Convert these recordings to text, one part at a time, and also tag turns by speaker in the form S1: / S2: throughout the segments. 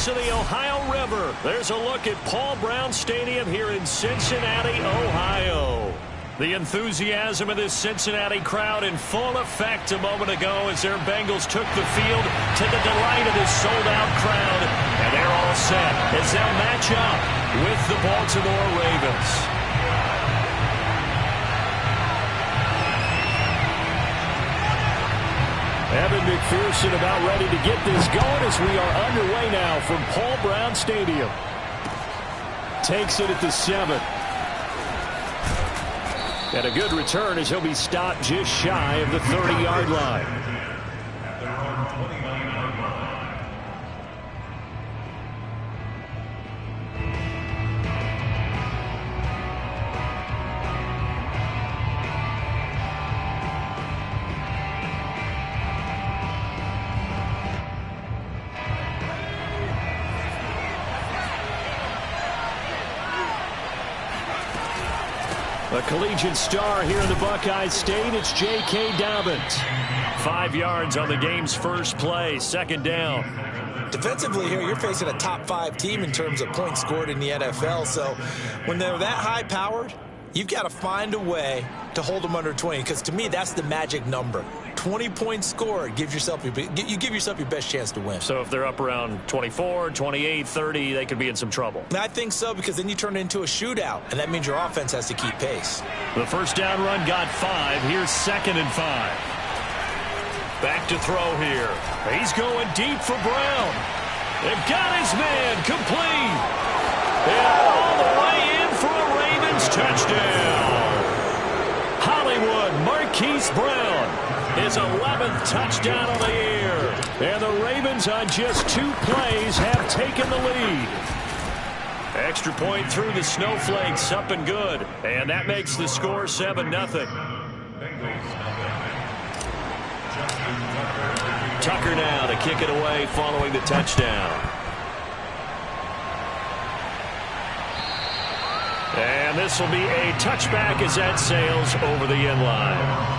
S1: banks of the Ohio River. There's a look at Paul Brown Stadium here in Cincinnati, Ohio. The enthusiasm of this Cincinnati crowd in full effect a moment ago as their Bengals took the field to the delight of this sold-out crowd. And they're all set as they'll match up with the Baltimore Ravens. Evan McPherson about ready to get this going as we are underway now from Paul Brown Stadium. Takes it at the 7. And a good return as he'll be stopped just shy of the 30-yard line. A collegiate star here in the Buckeye State, it's J.K. Dobbins. 5 yards on the game's first play, second down.
S2: Defensively here, you're facing a top-5 team in terms of points scored in the NFL, so when they're that high-powered, you've got to find a way to hold them under 20, because to me, that's the magic number. 20 points scored, you give yourself your best chance to win.
S1: So if they're up around 24, 28, 30, they could be in some trouble.
S2: I think so, because then you turn it into a shootout, and that means your offense has to keep pace.
S1: The first down run got 5. Here's 2nd and 5. Back to throw here. He's going deep for Brown. They've got his man complete. And all the way in for a Ravens touchdown. Hollywood Marquise Brown. His 11th touchdown of the year. And the Ravens on just 2 plays have taken the lead. Extra point through the Snowflakes, up and good. And that makes the score 7-0. Tucker now to kick it away following the touchdown. And this will be a touchback as that sails over the end line.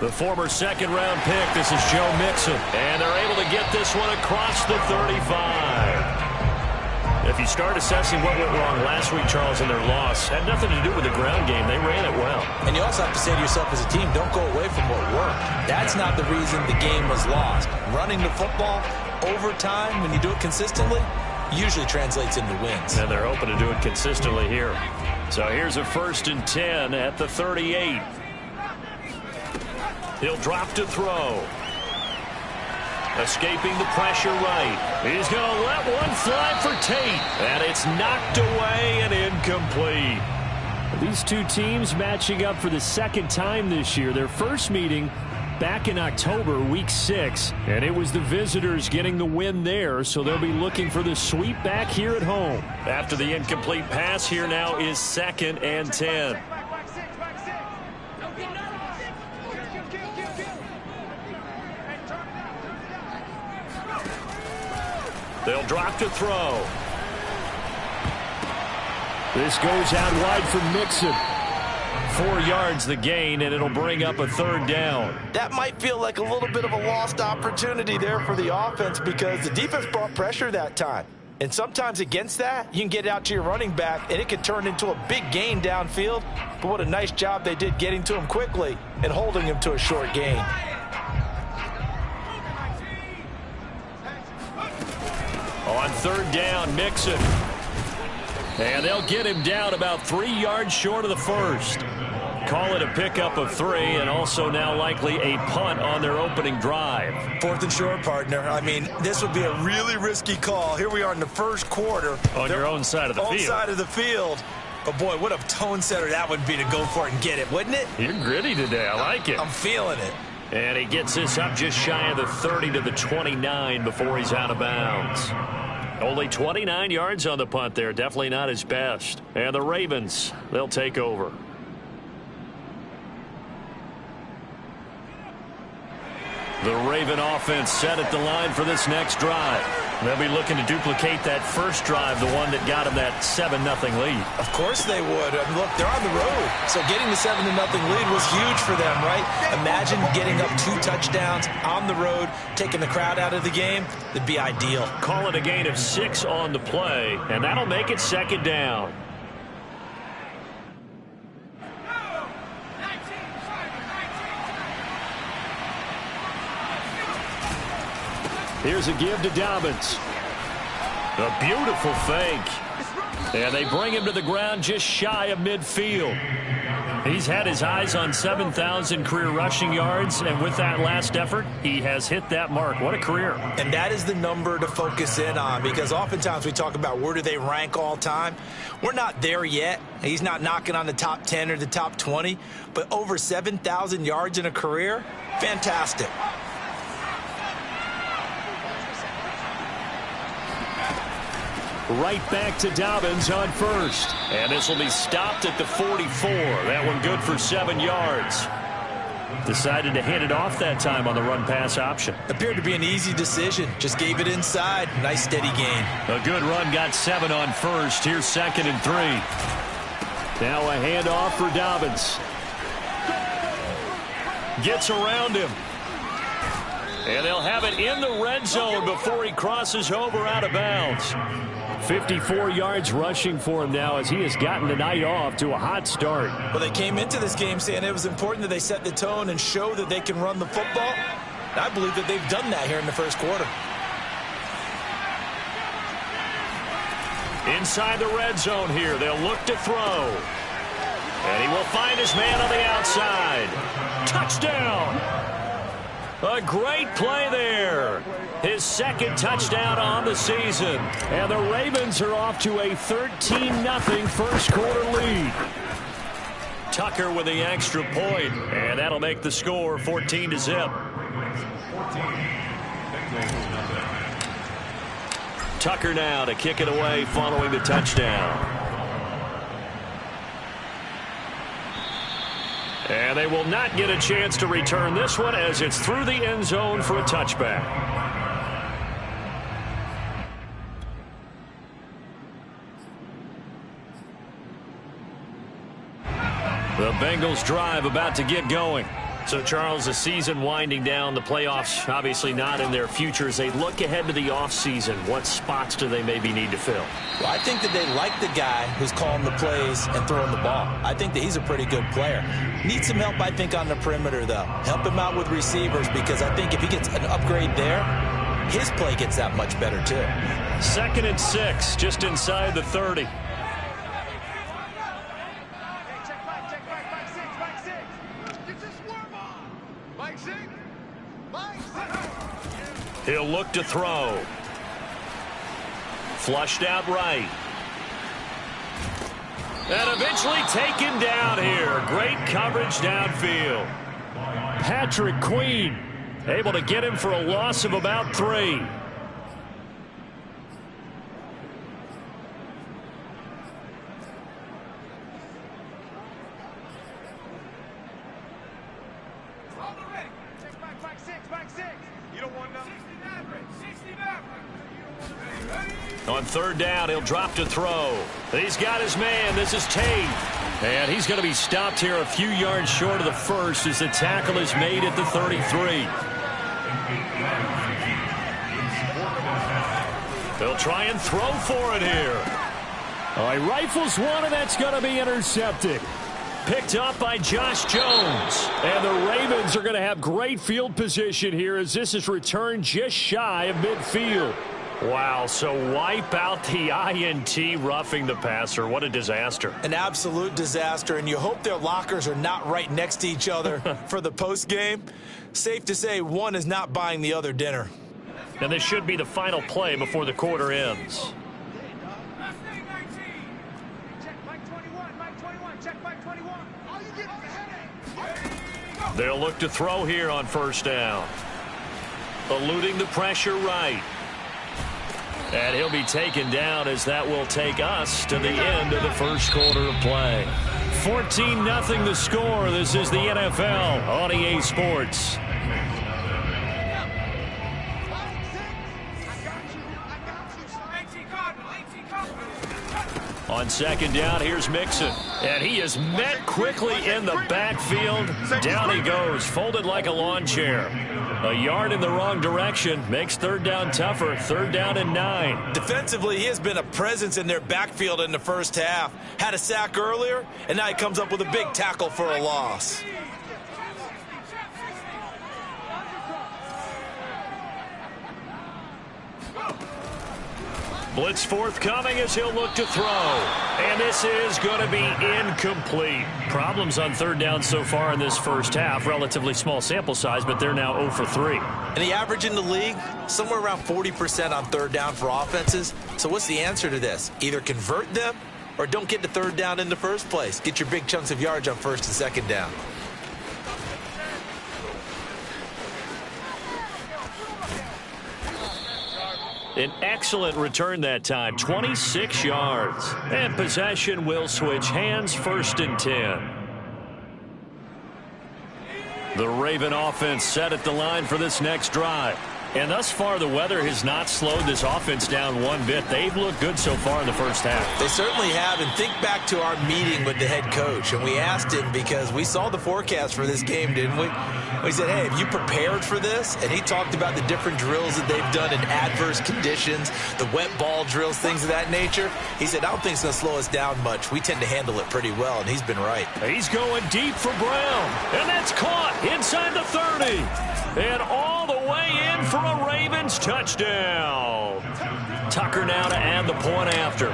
S1: The former second-round pick, this is Joe Mixon. And they're able to get this one across the 35. If you start assessing what went wrong last week, Charles, in their loss, had nothing to do with the ground game. They ran it well.
S2: And you also have to say to yourself as a team, don't go away from what worked. That's not the reason the game was lost. Running the football over time, when you do it consistently, usually translates into wins.
S1: And they're hoping to do it consistently here. So here's a 1st and 10 at the 38. He'll drop to throw. Escaping the pressure right. He's going to let one fly for Tate. And it's knocked away and incomplete. These two teams matching up for the 2nd time this year. Their first meeting back in October, week 6. And it was the visitors getting the win there. So they'll be looking for the sweep back here at home. After the incomplete pass, here now is 2nd and 10. They'll drop to throw. This goes out wide for Mixon. 4 yards the gain, and it'll bring up a 3rd down.
S2: That might feel like a little bit of a lost opportunity there for the offense because the defense brought pressure that time. And sometimes against that, you can get out to your running back, and it could turn into a big gain downfield. But what a nice job they did getting to him quickly and holding him to a short gain.
S1: On 3rd down, Mixon. And they'll get him down about 3 yards short of the 1st. Call it a pickup of 3, and also now likely a punt on their opening drive.
S2: 4th and short, partner. I mean, this would be a really risky call. Here we are in the 1st quarter.
S1: On your own side of the field.
S2: Own side of the field. But, boy, what a tone setter that would be to go for it and get it, wouldn't it?
S1: You're gritty today. I like it.
S2: I'm feeling it.
S1: And he gets this up just shy of the 30 to the 29 before he's out of bounds. Only 29 yards on the punt there. Definitely not his best. And the Ravens, they'll take over. The Raven offense set at the line for this next drive. They'll be looking to duplicate that first drive, the one that got them that 7-0 lead.
S2: Of course they would. I mean, look, they're on the road. So getting the 7-0 lead was huge for them, right? Imagine getting up 2 touchdowns on the road, taking the crowd out of the game. It'd be ideal.
S1: Call it a gain of 6 on the play, and that'll make it second down. Here's a give to Dobbins. A beautiful fake. And they bring him to the ground just shy of midfield. He's had his eyes on 7,000 career rushing yards, and with that last effort, he has hit that mark. What a career.
S2: And that is the number to focus in on, because oftentimes we talk about where do they rank all time. We're not there yet. He's not knocking on the top 10 or the top 20, but over 7,000 yards in a career, fantastic.
S1: Right back to Dobbins on first. And this will be stopped at the 44. That one good for 7 yards. Decided to hand it off that time on the run-pass option.
S2: Appeared to be an easy decision. Just gave it inside. Nice steady gain.
S1: A good run, got 7 on first. Here's 2nd and 3. Now a handoff for Dobbins. Gets around him. And they'll have it in the red zone before he crosses over out of bounds. 54 yards rushing for him now as he has gotten the night off to a hot start.
S2: Well, they came into this game saying it was important that they set the tone and show that they can run the football. I believe that they've done that here in the first quarter.
S1: Inside the red zone here, they'll look to throw. And he will find his man on the outside. Touchdown! A great play there. His 2nd touchdown on the season. And the Ravens are off to a 13-0 first quarter lead. Tucker with the extra point, and that'll make the score 14-0. Tucker now to kick it away following the touchdown. And they will not get a chance to return this one as it's through the end zone for a touchback. The Bengals drive about to get going. So, Charles, the season winding down, the playoffs obviously not in their future. As they look ahead to the offseason, what spots do they maybe need to fill?
S2: Well, I think that they like the guy who's calling the plays and throwing the ball. I think that he's a pretty good player. Needs some help, I think, on the perimeter, though. Help him out with receivers, because I think if he gets an upgrade there, his play gets that much better, too.
S1: 2nd and 6, just inside the 30. He'll look to throw. Flushed out right. And eventually taken down here. Great coverage downfield. Patrick Queen able to get him for a loss of about 3. On 3rd down, he'll drop to throw. He's got his man. This is Tate. And he's going to be stopped here a few yards short of the first as the tackle is made at the 33. They'll try and throw for it here. All right, rifles one, and that's going to be intercepted. Picked up by Josh Jones. And the Ravens are going to have great field position here as this is returned just shy of midfield. Wow, so wipe out the INT, roughing the passer. What a disaster.
S2: An absolute disaster, and you hope their lockers are not right next to each other for the postgame. Safe to say one is not buying the other dinner.
S1: And this should be the final play before the quarter ends. They'll look to throw here on 1st down. Eluding the pressure right. And he'll be taken down as that will take us to the end of the first quarter of play. 14-0 the score. This is the NFL on EA Sports. On second down, here's Mixon. And he is met quickly in the backfield. Down he goes, folded like a lawn chair. A yard in the wrong direction makes third down tougher. Third down and 9.
S2: Defensively, he has been a presence in their backfield in the first half. Had a sack earlier, and now he comes up with a big tackle for a loss.
S1: Blitz forthcoming as he'll look to throw. And this is going to be incomplete. Problems on third down so far in this first half. Relatively small sample size, but they're now 0 for 3.
S2: And the average in the league, somewhere around 40% on third down for offenses. So what's the answer to this? Either convert them or don't get to third down in the first place. Get your big chunks of yards on first and second down.
S1: An excellent return that time, 26 yards. And possession will switch hands, first and 10. The Raven offense set at the line for this next drive. And thus far, the weather has not slowed this offense down one bit. They've looked good so far in the first half.
S2: They certainly have. And think back to our meeting with the head coach. And we asked him because we saw the forecast for this game, didn't we? We said, hey, have you prepared for this? And he talked about the different drills that they've done in adverse conditions, the wet ball drills, things of that nature. He said, I don't think it's going to slow us down much. We tend to handle it pretty well, and he's been right.
S1: He's going deep for Brown. And that's caught inside the 30. And all the way in for a Ravens touchdown. Tucker now to add the point after.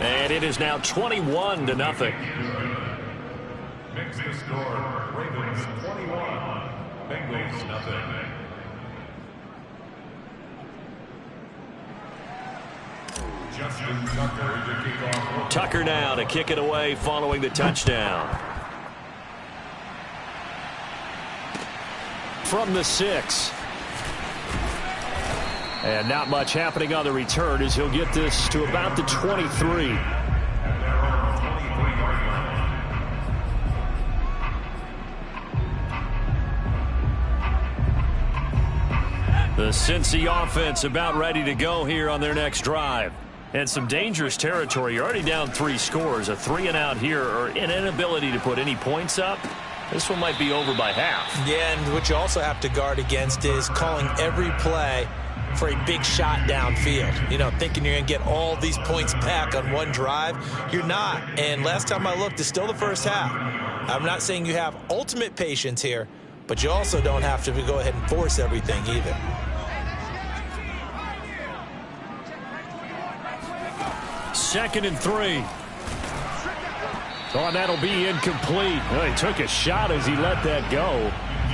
S1: And it is now 21-0.
S3: Makes the score Ravens 21, Bengals nothing. Justin Tucker to kick off.
S1: Tucker now to kick it away following the touchdown. From the 6. And not much happening on the return as he'll get this to about the 23. The Cincy offense about ready to go here on their next drive. And some dangerous territory. You're already down 3 scores. A 3-and-out here or an inability to put any points up. This one might be over by half.
S2: Yeah, and what you also have to guard against is calling every play for a big shot downfield. You know, thinking you're going to get all these points back on one drive. You're not. And last time I looked, it's still the first half. I'm not saying you have ultimate patience here, but you also don't have to go ahead and force everything either.
S1: Second and 3. Oh, and that'll be incomplete. Well, he took a shot as he let that go.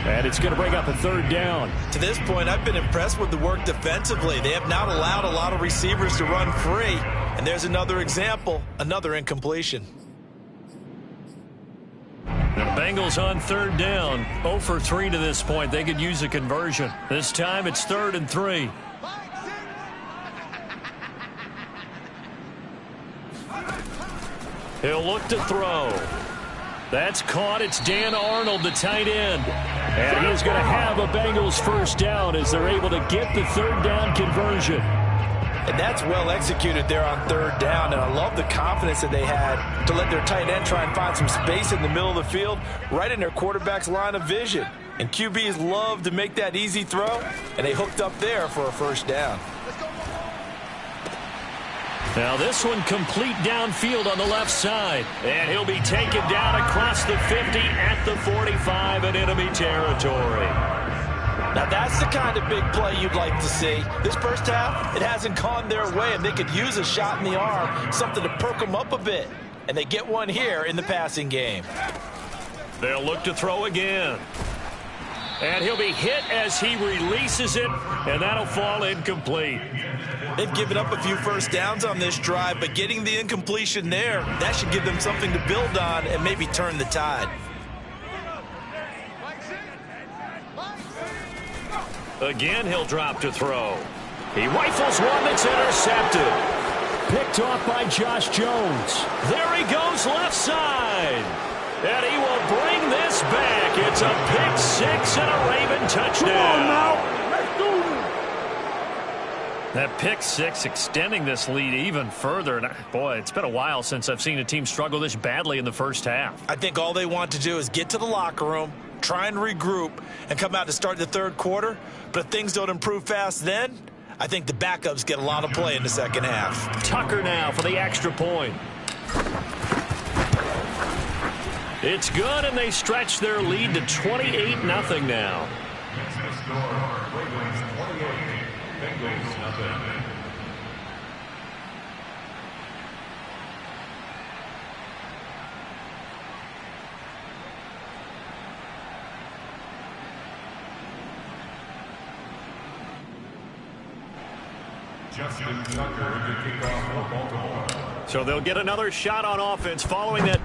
S1: And it's going to bring up a third down.
S2: To this point, I've been impressed with the work defensively. They have not allowed a lot of receivers to run free. And there's another example, another incompletion.
S1: The Bengals on third down. 0 for 3 to this point. They could use a conversion. This time it's 3rd and 3. He'll look to throw. That's caught. It's Dan Arnold, the tight end. And he's going to have a Bengals first down as they're able to get the third down conversion.
S2: And that's well executed there on third down. And I love the confidence that they had to let their tight end try and find some space in the middle of the field, right in their quarterback's line of vision. And QBs love to make that easy throw, and they hooked up there for a first down.
S1: Now this one complete downfield on the left side. And he'll be taken down across the 50 at the 45 in enemy territory.
S2: Now that's the kind of big play you'd like to see. This first half, it hasn't gone their way, and they could use a shot in the arm, something to perk them up a bit. And they get one here in the passing game.
S1: They'll look to throw again. And he'll be hit as he releases it, and that'll fall incomplete.
S2: They've given up a few first downs on this drive, but getting the incompletion there, that should give them something to build on and maybe turn the tide.
S1: Again, he'll drop to throw. He rifles one that's intercepted. Picked off by Josh Jones. There he goes left side. And he will bring this back. It's a pick 6 and a Raven touchdown.
S4: Come on now. Let's do
S1: That pick six extending this lead even further. And boy, it's been a while since I've seen a team struggle this badly in the first half.
S2: I think all they want to do is get to the locker room, try and regroup, and come out to start the third quarter. But if things don't improve fast then, I think the backups get a lot of play in the second half.
S1: Tucker now for the extra point. It's good, and they stretch their lead to 28-0 now.
S3: Next to score, Ravens 28, Bengals nothing. Justin Tucker to kick off for Baltimore.
S1: So they'll get another shot on offense following that